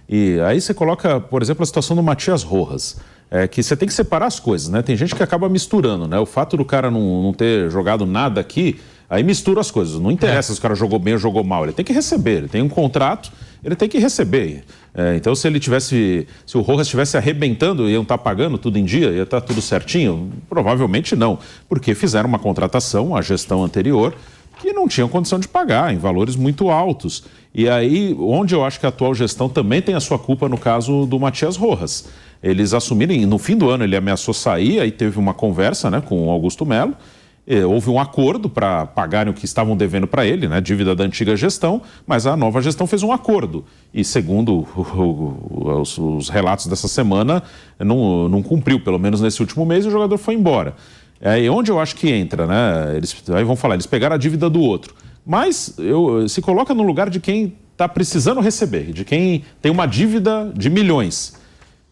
E aí você coloca, por exemplo, a situação do Matias Rojas, que você tem que separar as coisas, né? Tem gente que acaba misturando, né? O fato do cara não ter jogado nada aqui, aí mistura as coisas. Não interessa se o cara jogou bem ou jogou mal, ele tem que receber, ele tem um contrato, ele tem que receber. Então se o Rojas estivesse arrebentando, iam estar pagando tudo em dia, ia estar tudo certinho? Provavelmente não, porque fizeram uma contratação, a gestão anterior, que não tinham condição de pagar, em valores muito altos. E aí, onde eu acho que a atual gestão também tem a sua culpa no caso do Matias Rojas. Eles assumiram, no fim do ano ele ameaçou sair, aí teve uma conversa, né, com o Augusto Melo, houve um acordo para pagarem o que estavam devendo para ele, né, dívida da antiga gestão, mas a nova gestão fez um acordo. E segundo os relatos dessa semana, não cumpriu, pelo menos nesse último mês, e o jogador foi embora. E onde eu acho que entra, né? Aí vão falar, eles pegaram a dívida do outro. Mas se coloca no lugar de quem está precisando receber, de quem tem uma dívida de milhões.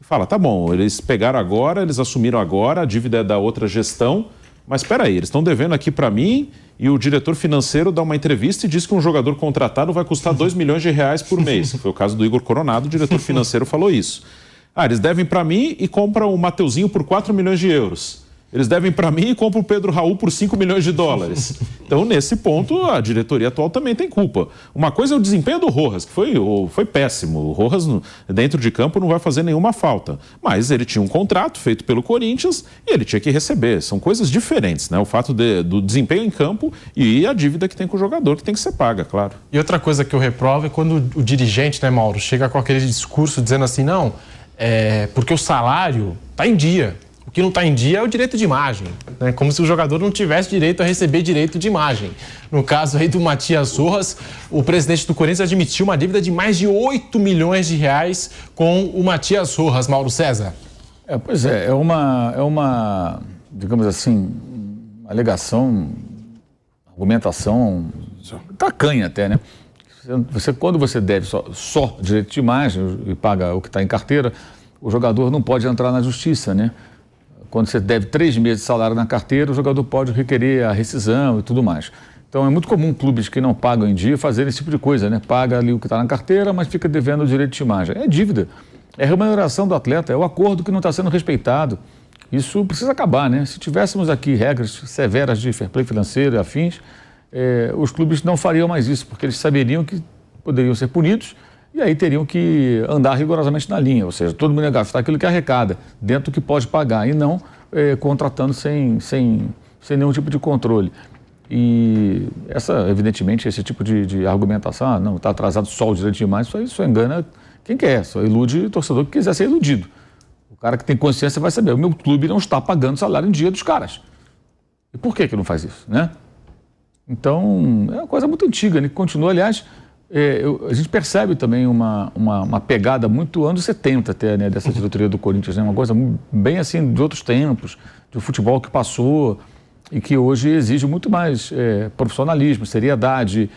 Fala, tá bom, eles pegaram agora, eles assumiram agora, a dívida é da outra gestão, mas espera aí, eles estão devendo aqui para mim e o diretor financeiro dá uma entrevista e diz que um jogador contratado vai custar 2 milhões de reais por mês. Foi o caso do Igor Coronado, o diretor financeiro falou isso. Eles devem para mim e compram o Mateuzinho por 4 milhões de euros. Eles devem para mim e compram o Pedro Raul por 5 milhões de dólares. Então, nesse ponto, a diretoria atual também tem culpa. Uma coisa é o desempenho do Rojas, que foi péssimo. O Rojas, dentro de campo, não vai fazer nenhuma falta. Mas ele tinha um contrato feito pelo Corinthians e ele tinha que receber. São coisas diferentes, né? O fato do desempenho em campo e a dívida que tem com o jogador, que tem que ser paga, claro. E outra coisa que eu reprovo é quando o dirigente, né, Mauro, chega com aquele discurso dizendo assim, não, porque o salário está em dia. O que não está em dia é o direito de imagem, né? Como se o jogador não tivesse direito a receber direito de imagem. No caso aí do Matias Rojas, o presidente do Corinthians admitiu uma dívida de mais de 8 milhões de reais com o Matias Rojas, Mauro César. Pois é uma, digamos assim, alegação, argumentação tacanha até, né? Quando você deve só direito de imagem e paga o que está em carteira, o jogador não pode entrar na justiça, né? Quando você deve 3 meses de salário na carteira, o jogador pode requerer a rescisão e tudo mais. Então é muito comum clubes que não pagam em dia fazerem esse tipo de coisa, né? Paga ali o que está na carteira, mas fica devendo o direito de imagem. É dívida, é remuneração do atleta, é o acordo que não está sendo respeitado. Isso precisa acabar, né? Se tivéssemos aqui regras severas de fair play financeiro e afins, os clubes não fariam mais isso, porque eles saberiam que poderiam ser punidos e aí teriam que andar rigorosamente na linha, ou seja, todo mundo ia gastar aquilo que arrecada, dentro do que pode pagar, e não contratando sem nenhum tipo de controle. E evidentemente, esse tipo de argumentação, não, está atrasado só o direito de imagem, isso engana quem quer, só ilude o torcedor que quiser ser iludido. O cara que tem consciência vai saber, o meu clube não está pagando salário em dia dos caras. E por que não faz isso, né? Então, é uma coisa muito antiga, né, que continua, aliás... a gente percebe também uma pegada muito anos 70 até, né, dessa diretoria do Corinthians, né, uma coisa bem assim de outros tempos, de um futebol que passou e que hoje exige muito mais profissionalismo, seriedade,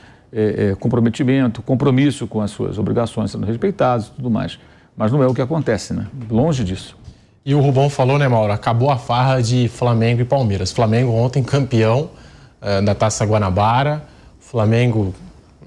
comprometimento, compromisso com as suas obrigações sendo respeitadas e tudo mais. Mas não é o que acontece, né? Longe disso. E o Rubão falou, né, Mauro, acabou a farra de Flamengo e Palmeiras. Flamengo ontem campeão da Taça Guanabara, Flamengo...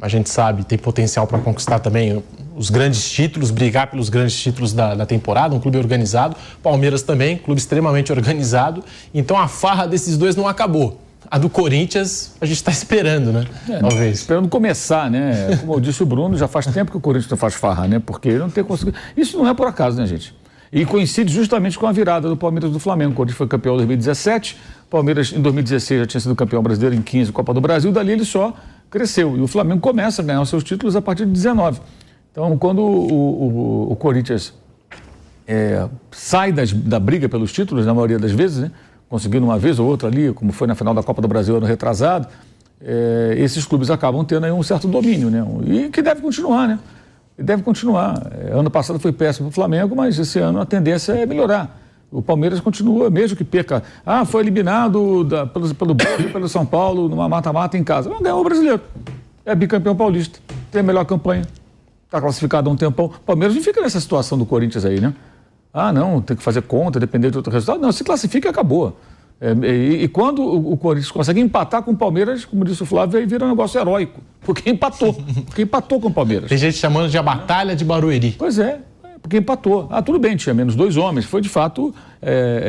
A gente sabe, tem potencial para conquistar também os grandes títulos, brigar pelos grandes títulos da temporada, um clube organizado. Palmeiras também, clube extremamente organizado. Então a farra desses dois não acabou. A do Corinthians a gente está esperando, né? Talvez. Esperando começar, né? Como eu disse o Bruno, já faz tempo que o Corinthians não faz farra, né? Porque ele não tem conseguido... Isso não é por acaso, né, gente? E coincide justamente com a virada do Palmeiras do Flamengo. O Corinthians foi campeão em 2017, o Palmeiras em 2016 já tinha sido campeão brasileiro, em 15 Copa do Brasil, dali ele só cresceu. E o Flamengo começa a ganhar os seus títulos a partir de 19. Então, quando o Corinthians sai da briga pelos títulos, na maioria das vezes, né, conseguindo uma vez ou outra ali, como foi na final da Copa do Brasil ano retrasado, esses clubes acabam tendo aí um certo domínio, né? E que deve continuar, né? Deve continuar. Ano passado foi péssimo para o Flamengo, mas esse ano a tendência é melhorar. O Palmeiras continua, mesmo que perca. Foi eliminado pelo Boca e pelo São Paulo numa mata-mata em casa. Não ganhou o brasileiro. É bicampeão paulista. Tem a melhor campanha. Está classificado há um tempão. O Palmeiras não fica nessa situação do Corinthians aí, né? Não, tem que fazer conta, depender de outro resultado. Não, se classifica e acabou. E quando o Corinthians consegue empatar com o Palmeiras, como disse o Flávio, aí vira um negócio heróico. Porque empatou com o Palmeiras. Tem gente chamando de a Batalha de Barueri. Pois é, porque empatou. Tudo bem, tinha menos 2 homens. Foi, de fato,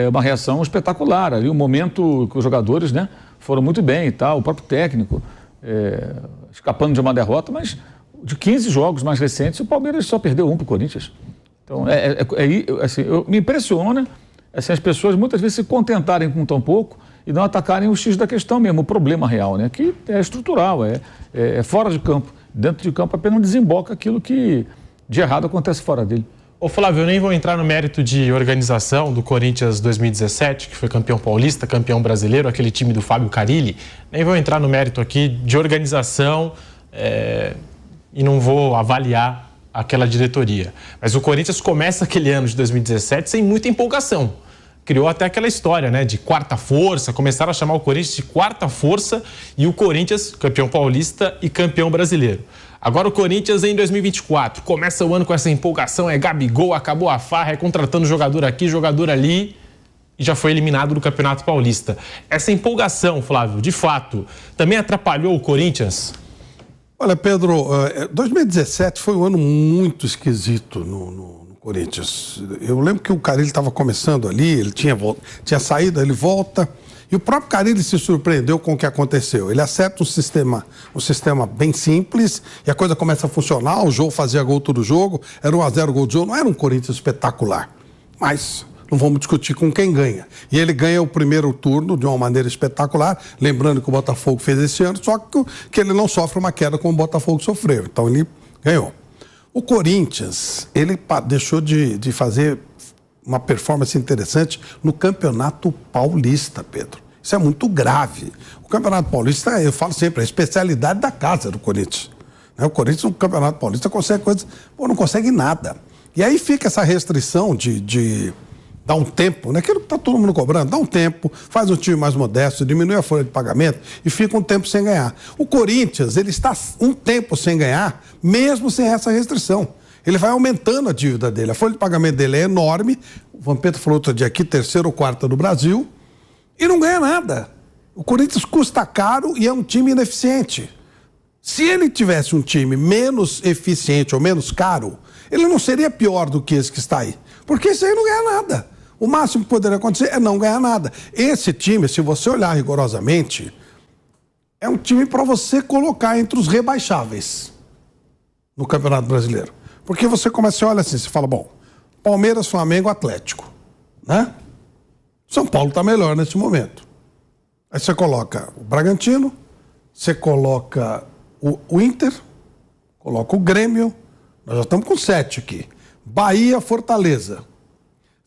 uma reação espetacular. Ali um momento que os jogadores, né, foram muito bem e tal, o próprio técnico escapando de uma derrota, mas de 15 jogos mais recentes, o Palmeiras só perdeu 1 para o Corinthians. Então, assim, me impressiona assim, as pessoas muitas vezes se contentarem com tão pouco e não atacarem o X da questão mesmo, o problema real, né? Que é estrutural, é fora de campo. Dentro de campo apenas desemboca aquilo que de errado acontece fora dele. Ô Flávio, eu nem vou entrar no mérito de organização do Corinthians 2017, que foi campeão paulista, campeão brasileiro, aquele time do Fábio Carille. Nem vou entrar no mérito aqui de organização e não vou avaliar aquela diretoria. Mas o Corinthians começa aquele ano de 2017 sem muita empolgação. Criou até aquela história, né, de quarta força, começaram a chamar o Corinthians de quarta força e o Corinthians campeão paulista e campeão brasileiro. Agora o Corinthians em 2024, começa o ano com essa empolgação, Gabigol, acabou a farra, contratando jogador aqui, jogador ali e já foi eliminado do Campeonato Paulista. Essa empolgação, Flávio, de fato, também atrapalhou o Corinthians? Olha, Pedro, 2017 foi um ano muito esquisito no Corinthians. Eu lembro que o Carille estava começando ali, ele tinha saído, ele volta, e o próprio Carille se surpreendeu com o que aconteceu. Ele acerta um sistema bem simples, e a coisa começa a funcionar, o Jô fazia gol todo jogo, era 1-0 gol do Jô, não era um Corinthians espetacular, mas não vamos discutir com quem ganha. E ele ganha o primeiro turno de uma maneira espetacular, lembrando que o Botafogo fez esse ano, só que ele não sofre uma queda como o Botafogo sofreu. Então ele ganhou. O Corinthians, ele deixou de fazer uma performance interessante no Campeonato Paulista, Pedro. Isso é muito grave. O Campeonato Paulista, eu falo sempre, é a especialidade da casa do Corinthians. O Corinthians no Campeonato Paulista consegue coisas, não consegue nada. E aí fica essa restrição de dá um tempo, né? Aquilo que está todo mundo cobrando, dá um tempo, faz um time mais modesto, diminui a folha de pagamento e fica um tempo sem ganhar. O Corinthians, ele está um tempo sem ganhar, mesmo sem essa restrição. Ele vai aumentando a dívida dele, a folha de pagamento dele é enorme, o Vampeta falou outro dia aqui, 3ª ou 4ª do Brasil, e não ganha nada. O Corinthians custa caro e é um time ineficiente. Se ele tivesse um time menos eficiente ou menos caro, ele não seria pior do que esse que está aí. Porque esse aí não ganha nada. O máximo que poderia acontecer é não ganhar nada. Esse time, se você olhar rigorosamente, é um time para você colocar entre os rebaixáveis no Campeonato Brasileiro. Porque você começa a olhar assim, você fala, bom, Palmeiras, Flamengo, Atlético, né? São Paulo está melhor nesse momento. Aí você coloca o Bragantino, você coloca o Inter, coloca o Grêmio, nós já estamos com 7 aqui. Bahia, Fortaleza.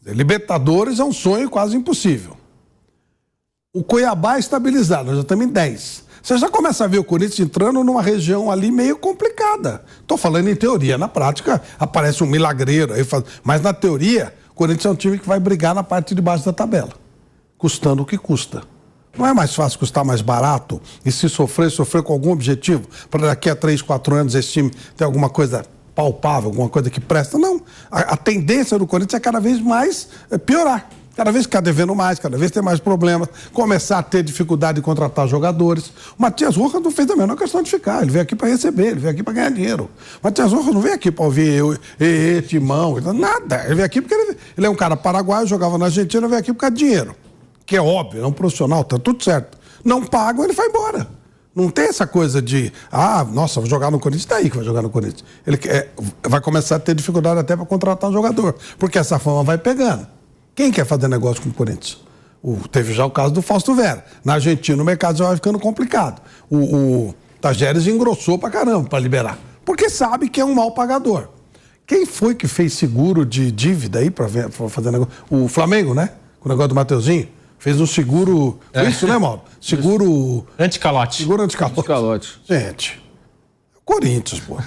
Libertadores é um sonho quase impossível. O Cuiabá é estabilizado, nós já estamos em 10. Você já começa a ver o Corinthians entrando numa região ali meio complicada. Estou falando em teoria, na prática aparece um milagreiro. Mas na teoria, o Corinthians é um time que vai brigar na parte de baixo da tabela, custando o que custa. Não é mais fácil custar mais barato e se sofrer com algum objetivo, para daqui a 3, 4 anos esse time ter alguma coisa palpável, alguma coisa que presta? Não. A tendência do Corinthians é cada vez mais piorar. Cada vez ficar devendo mais, cada vez ter mais problemas, começar a ter dificuldade de contratar jogadores. O Matias Rojas não fez a menor questão de ficar, ele veio aqui para receber, ele veio aqui para ganhar dinheiro. O Matias Rojas não veio aqui para ouvir Timão, nada. Ele veio aqui porque ele é um cara paraguaio, jogava na Argentina, veio aqui por causa de dinheiro. Que é óbvio, é um profissional, tá tudo certo. Não pagam, ele vai embora. Não tem essa coisa de, nossa, vou jogar no Corinthians, daí que vai jogar no Corinthians. Ele vai começar a ter dificuldade até para contratar um jogador, porque essa fama vai pegando. Quem quer fazer negócio com o Corinthians? Teve já o caso do Fausto Vera. Na Argentina o mercado já vai ficando complicado. O Tajeres engrossou pra caramba para liberar, porque sabe que é um mau pagador. Quem foi que fez seguro de dívida aí para fazer negócio? O Flamengo, né? Com o negócio do Mateuzinho. Fez um seguro... Foi isso, né, Mauro? Seguro... Anticalote. Seguro anticalote. Gente, é o Corinthians, pô.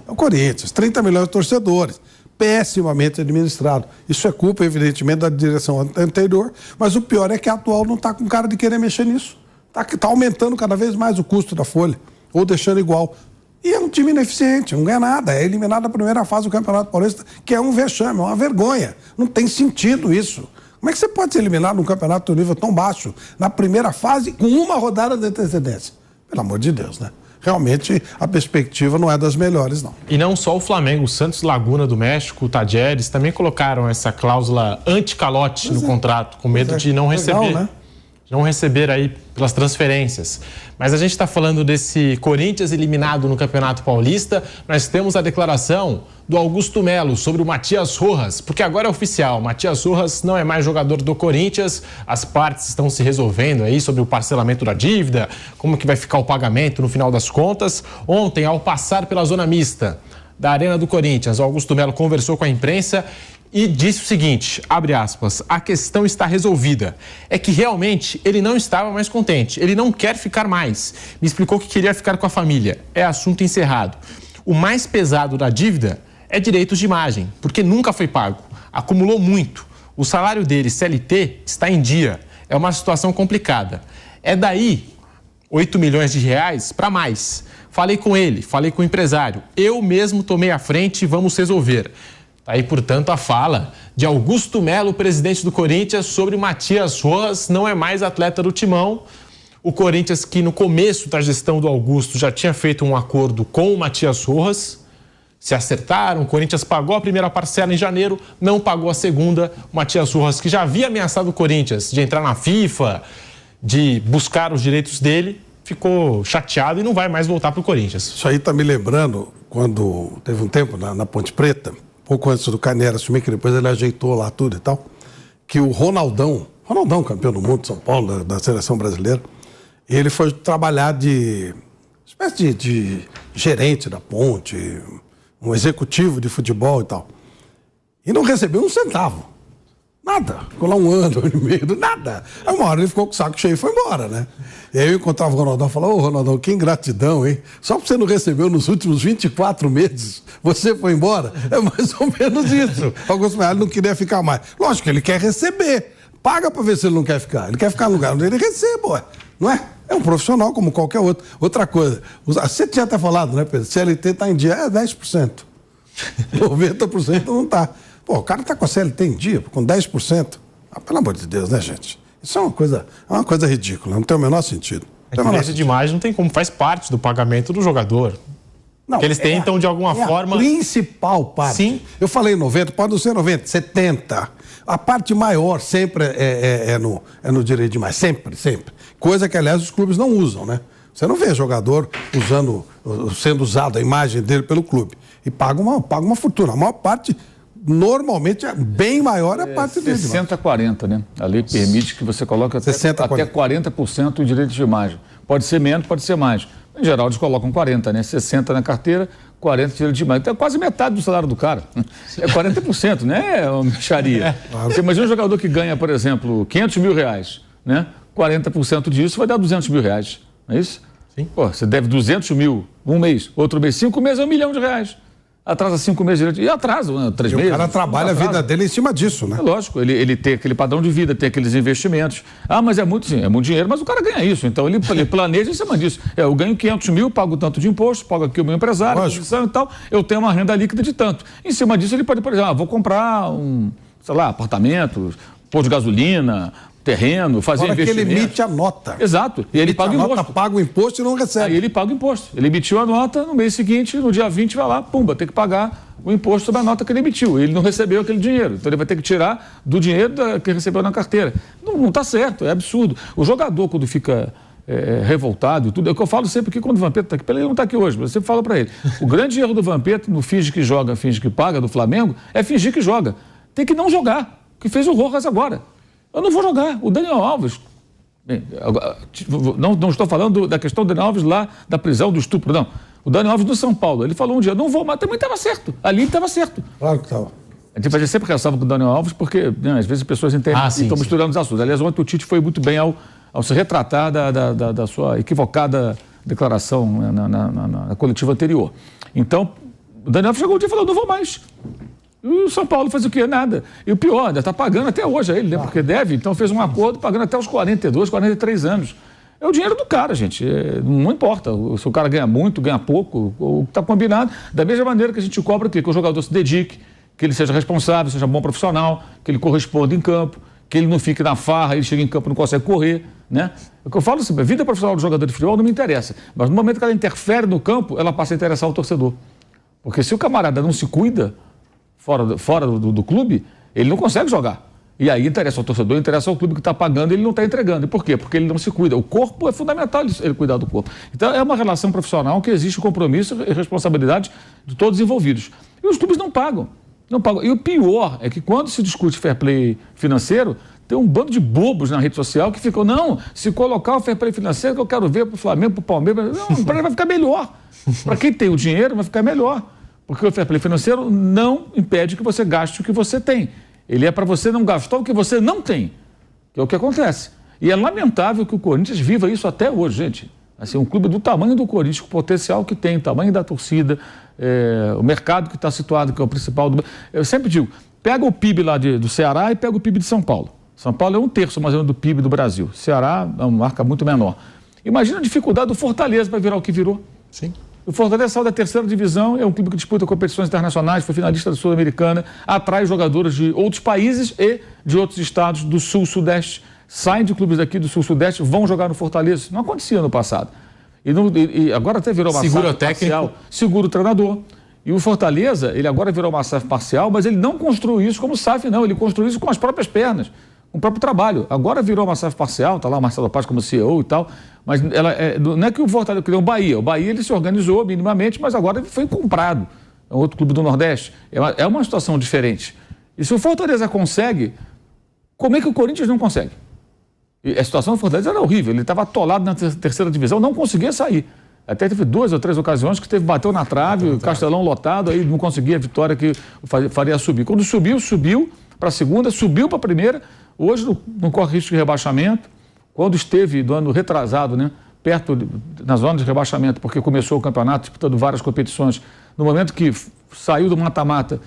É o Corinthians. 30 milhões de torcedores. Pessimamente administrado. Isso é culpa, evidentemente, da direção anterior, mas o pior é que a atual não está com cara de querer mexer nisso. Está aumentando cada vez mais o custo da folha, ou deixando igual. E é um time ineficiente, não ganha nada. É eliminado na primeira fase do Campeonato Paulista, que é um vexame, é uma vergonha. Não tem sentido isso. Como é que você pode ser eliminado num campeonato de nível tão baixo, na primeira fase, com uma rodada de antecedência? Pelo amor de Deus, né? Realmente a perspectiva não é das melhores, não. E não só o Flamengo, o Santos Laguna do México, o Tajeres, também colocaram essa cláusula anti-calote no contrato, com medo de não receber. Legal, né? Não receber aí pelas transferências. Mas a gente está falando desse Corinthians eliminado no Campeonato Paulista. Nós temos a declaração do Augusto Melo sobre o Matias Rojas, porque agora é oficial, Matias Rojas não é mais jogador do Corinthians, as partes estão se resolvendo aí sobre o parcelamento da dívida, como que vai ficar o pagamento no final das contas. Ontem, ao passar pela zona mista da Arena do Corinthians, o Augusto Melo conversou com a imprensa e disse o seguinte, abre aspas, a questão está resolvida. É que realmente ele não estava mais contente, ele não quer ficar mais. Me explicou que queria ficar com a família. É assunto encerrado. O mais pesado da dívida é direitos de imagem, porque nunca foi pago. Acumulou muito. O salário dele, CLT, está em dia. É uma situação complicada. É daí 8 milhões de reais para mais. Falei com ele, falei com o empresário. Eu mesmo tomei a frente e vamos resolver. Aí, portanto, a fala de Augusto Melo, presidente do Corinthians, sobre o Matias Rojas, não é mais atleta do Timão. O Corinthians, que no começo da gestão do Augusto já tinha feito um acordo com o Matias Rojas, se acertaram, o Corinthians pagou a primeira parcela em janeiro, não pagou a segunda. O Matias Rojas, que já havia ameaçado o Corinthians de entrar na FIFA, de buscar os direitos dele, ficou chateado e não vai mais voltar para o Corinthians. Isso aí está me lembrando quando teve um tempo na Ponte Preta, pouco antes do Carneiro assumir, que depois ele ajeitou lá tudo e tal, que o Ronaldão, campeão do mundo de São Paulo, da seleção brasileira, ele foi trabalhar de espécie de gerente da Ponte, um executivo de futebol e tal. E não recebeu um centavo. Nada. Ficou lá um ano e meio, nada. Aí uma hora ele ficou com o saco cheio e foi embora, né? E aí eu encontrava o Ronaldão e falava, ô Ronaldão, que ingratidão, hein? Só porque você não recebeu nos últimos 24 meses, você foi embora? É mais ou menos isso. Augusto Melo não queria ficar mais. Lógico que ele quer receber. Paga pra ver se ele não quer ficar. Ele quer ficar no lugar onde ele recebe, ué. Não é? É um profissional como qualquer outro. Outra coisa, você tinha até falado, né, Pedro? CLT tá em dia, é 10%. 90% não tá. Pô, o cara tá com a CLT em dia, com 10%. Ah, pelo amor de Deus, né, gente? Isso é uma coisa ridícula, não tem o menor sentido. A diferença de imagem não tem como, faz parte do pagamento do jogador. Não, que eles tentam, de alguma forma... a principal parte. Sim. Eu falei 90, pode não ser 90, 70. A parte maior sempre é no direito de imagem, sempre. Coisa que, aliás, os clubes não usam, né? Você não vê jogador sendo usado a imagem dele pelo clube. E paga uma fortuna. A maior parte... Normalmente, bem maior é a parte dele. 60-40, né? A lei permite que você coloque até 40% de direito de imagem. Pode ser menos, pode ser mais. Em geral, eles colocam 40, né? 60 na carteira, 40 de direito de imagem. Então é quase metade do salário do cara. É 40%, né? É uma mixaria. Você imagina um jogador que ganha, por exemplo, 500 mil reais, né? 40% disso vai dar 200 mil reais. Não é isso? Sim. Pô, você deve 200 mil um mês, outro mês 5 meses, é R$1 milhão. Atrasa 5 meses direito. E atrasa, 3 meses. O cara trabalha a vida dele em cima disso, né? É lógico, ele tem aquele padrão de vida, tem aqueles investimentos. Ah, mas é muito dinheiro, mas o cara ganha isso. Então ele planeja em cima disso. Eu ganho 500 mil, pago tanto de imposto, pago aqui o meu empresário, posição e tal, eu tenho uma renda líquida de tanto. Em cima disso ele pode, por exemplo, vou comprar apartamento, posto de gasolina, terreno, fazer investimento. Agora que ele emite a nota. Exato. E ele paga o imposto. Paga o imposto e não recebe. Aí ele paga o imposto. Ele emitiu a nota, no mês seguinte, no dia 20, vai lá, pumba, tem que pagar o imposto sobre a nota que ele emitiu. Ele não recebeu aquele dinheiro. Então ele vai ter que tirar do dinheiro que recebeu na carteira. Não está certo, é absurdo. O jogador, quando fica revoltado e tudo, é o que eu falo sempre que quando o Vampeta está aqui, ele não está aqui hoje, mas eu sempre falo para ele. O grande erro do Vampeta, no finge que joga, finge que paga, do Flamengo, é fingir que joga. Tem que não jogar, que fez o Rojas agora. Eu não vou jogar. O Daniel Alves... Bem, não estou falando da questão do Daniel Alves lá da prisão, do estupro, não. O Daniel Alves do São Paulo. Ele falou um dia, não vou, mas também estava certo. Ali estava certo. Claro que estava. A gente sempre ressalva com o Daniel Alves porque, né, às vezes as pessoas entendem e estão misturando os assuntos. Aliás, ontem o Tite foi muito bem ao se retratar da sua equivocada declaração na coletiva anterior. Então, o Daniel Alves chegou um dia e falou, não vou mais. E o São Paulo faz o quê? Nada. E o pior, ainda está pagando até hoje a ele, né? Porque deve, então fez um acordo pagando até os 42, 43 anos. É o dinheiro do cara, gente. Não importa se o cara ganha muito, ganha pouco, o que está combinado. Da mesma maneira que a gente cobra que o jogador se dedique, que ele seja responsável, seja bom profissional, que ele corresponda em campo. que ele não fique na farra, ele chega em campo e não consegue correr, né? É o que eu falo assim, a vida profissional do jogador de futebol não me interessa, mas no momento que ela interfere no campo, ela passa a interessar o torcedor. Porque se o camarada não se cuida fora do clube, ele não consegue jogar. E aí interessa ao torcedor, interessa ao clube que está pagando, ele não está entregando. E por quê? Porque ele não se cuida. O corpo é fundamental ele cuidar do corpo. Então é uma relação profissional que existe compromisso e responsabilidade de todos os envolvidos. E os clubes não pagam. Não pagam. E o pior é que quando se discute fair play financeiro, tem um bando de bobos na rede social que ficam, não, se colocar o fair play financeiro que eu quero ver para o Flamengo, para o Palmeiras, não, para ele vai ficar melhor. Para quem tem o dinheiro vai ficar melhor. Porque o fair play financeiro não impede que você gaste o que você tem. Ele é para você não gastar o que você não tem, que é o que acontece. E é lamentável que o Corinthians viva isso até hoje, gente. Assim, um clube do tamanho do Corinthians, com o potencial que tem, o tamanho da torcida, o mercado que está situado, que é o principal. Eu sempre digo, pega o PIB lá do Ceará e pega o PIB de São Paulo. São Paulo é 1/3 mais ou menos do PIB do Brasil. Ceará é uma marca muito menor. Imagina a dificuldade do Fortaleza para virar o que virou. Sim. O Fortaleza saiu da 3ª divisão, é um clube que disputa competições internacionais, foi finalista da Sul-Americana, atrai jogadores de outros países e de outros estados do Sul-Sudeste. Saem de clubes daqui do Sul-Sudeste, vão jogar no Fortaleza. Isso não acontecia no passado. E agora até virou uma segura SAF técnico, parcial, segura o treinador. E o Fortaleza, ele agora virou uma SAF parcial, mas ele não construiu isso como SAF, não. Ele construiu isso com as próprias pernas, com o próprio trabalho. Agora virou uma SAF parcial, está lá o Marcelo Paz como CEO e tal. Mas não é que o Fortaleza criou o Bahia. O Bahia ele se organizou minimamente, mas agora ele foi comprado. É um outro clube do Nordeste. É uma situação diferente. E se o Fortaleza consegue, como é que o Corinthians não consegue? E a situação do Fortaleza era horrível. Ele estava atolado na 3ª divisão, não conseguia sair. Até teve 2 ou 3 ocasiões que bateu na trave, o Castelão lotado, aí não conseguia a vitória que faria subir. Quando subiu para a 2ª, subiu para a 1ª. Hoje não corre risco de rebaixamento. Quando esteve do ano retrasado, né, na zona de rebaixamento, porque começou o campeonato disputando várias competições, no momento que saiu do mata-mata,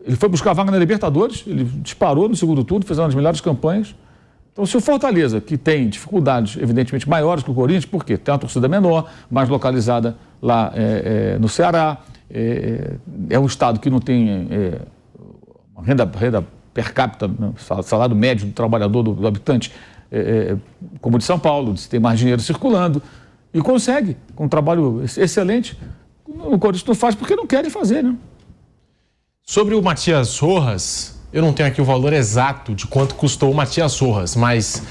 ele foi buscar a vaga na Libertadores, ele disparou no segundo turno, fez uma das melhores campanhas. Então, se o Fortaleza, que tem dificuldades evidentemente maiores que o Corinthians, por quê? Tem uma torcida menor, mais localizada lá no Ceará, é um estado que não tem uma renda per capita, salário médio do trabalhador, do habitante, como o de São Paulo, se tem mais dinheiro circulando, e consegue, com um trabalho excelente. O Corinthians não faz porque não querem fazer, né? Sobre o Matias Rojas, eu não tenho aqui o valor exato de quanto custou o Matias Rojas, mas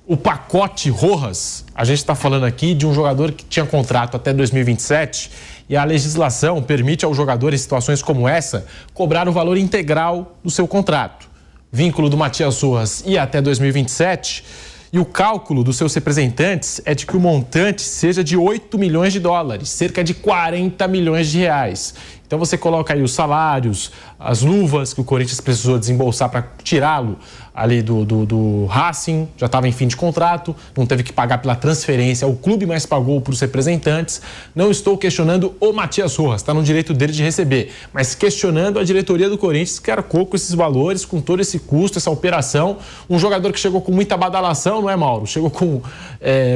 o pacote Rojas, a gente está falando aqui de um jogador que tinha contrato até 2027 e a legislação permite ao jogador em situações como essa cobrar o valor integral do seu contrato. Vínculo do Matias Rojas ia até 2027 e o cálculo dos seus representantes é de que o montante seja de 8 milhões de dólares, cerca de 40 milhões de reais. Então você coloca aí os salários, as luvas que o Corinthians precisou desembolsar para tirá-lo ali do Racing, já estava em fim de contrato, não teve que pagar pela transferência, o clube mais pagou para os representantes. Não estou questionando o Matias Rojas, está no direito dele de receber, mas questionando a diretoria do Corinthians que arcou com esses valores, com todo esse custo, essa operação. Um jogador que chegou com muita badalação, não é, Mauro? Chegou com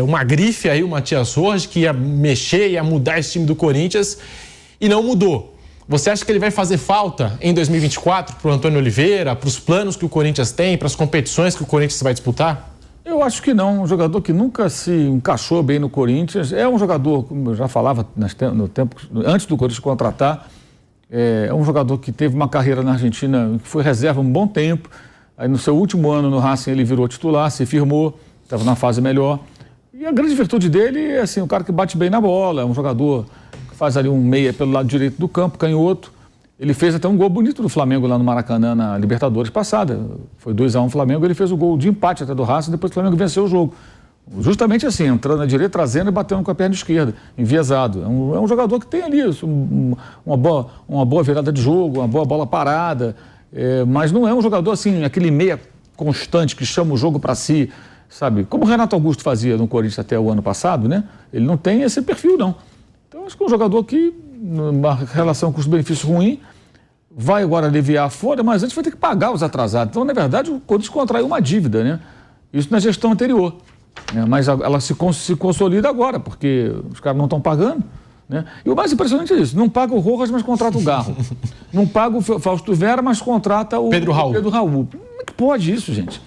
uma grife aí, o Matias Rojas, que ia mexer, ia mudar esse time do Corinthians e não mudou. Você acha que ele vai fazer falta em 2024 para o Antônio Oliveira, para os planos que o Corinthians tem, para as competições que o Corinthians vai disputar? Eu acho que não. Um jogador que nunca se encaixou bem no Corinthians. É um jogador, como eu já falava no tempo, antes do Corinthians contratar, é um jogador que teve uma carreira na Argentina, que foi reserva um bom tempo. Aí no seu último ano no Racing ele virou titular, se firmou, estava na fase melhor. E a grande virtude dele é assim, um cara que bate bem na bola, é um jogador faz ali um meia pelo lado direito do campo, canhoto. Ele fez até um gol bonito do Flamengo lá no Maracanã, na Libertadores passada. Foi 2-1 Flamengo, ele fez o gol de empate até do Racing, depois o Flamengo venceu o jogo. Justamente assim, entrando na direita, trazendo e batendo com a perna esquerda, enviesado. É um jogador que tem ali uma boa virada de jogo, uma boa bola parada, mas não é um jogador assim, aquele meia constante que chama o jogo para si, sabe? Como o Renato Augusto fazia no Corinthians até o ano passado, né? Ele não tem esse perfil, não. Então, acho que é um jogador que, numa relação custo-benefício ruim, vai agora aliviar a folha, mas antes vai ter que pagar os atrasados. Então, na verdade, o Corinthians contraiu uma dívida, né? Isso na gestão anterior. Né? Mas ela se consolida agora, porque os caras não estão pagando. Né? E o mais impressionante é isso: não paga o Rojas, mas contrata o Garro. Não paga o Fausto Vera, mas contrata o Pedro Raul. Como é que pode isso, gente?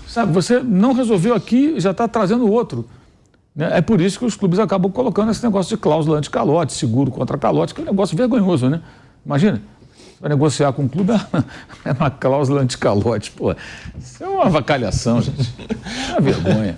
Sabe, você não resolveu aqui e já está trazendo outro. Né? É por isso que os clubes acabam colocando esse negócio de cláusula anti-calote, seguro contra calote, que é um negócio vergonhoso, né? Imagina, você vai negociar com um clube, é uma cláusula anti-calote. Pô, isso é uma avacalhação, gente. É uma vergonha.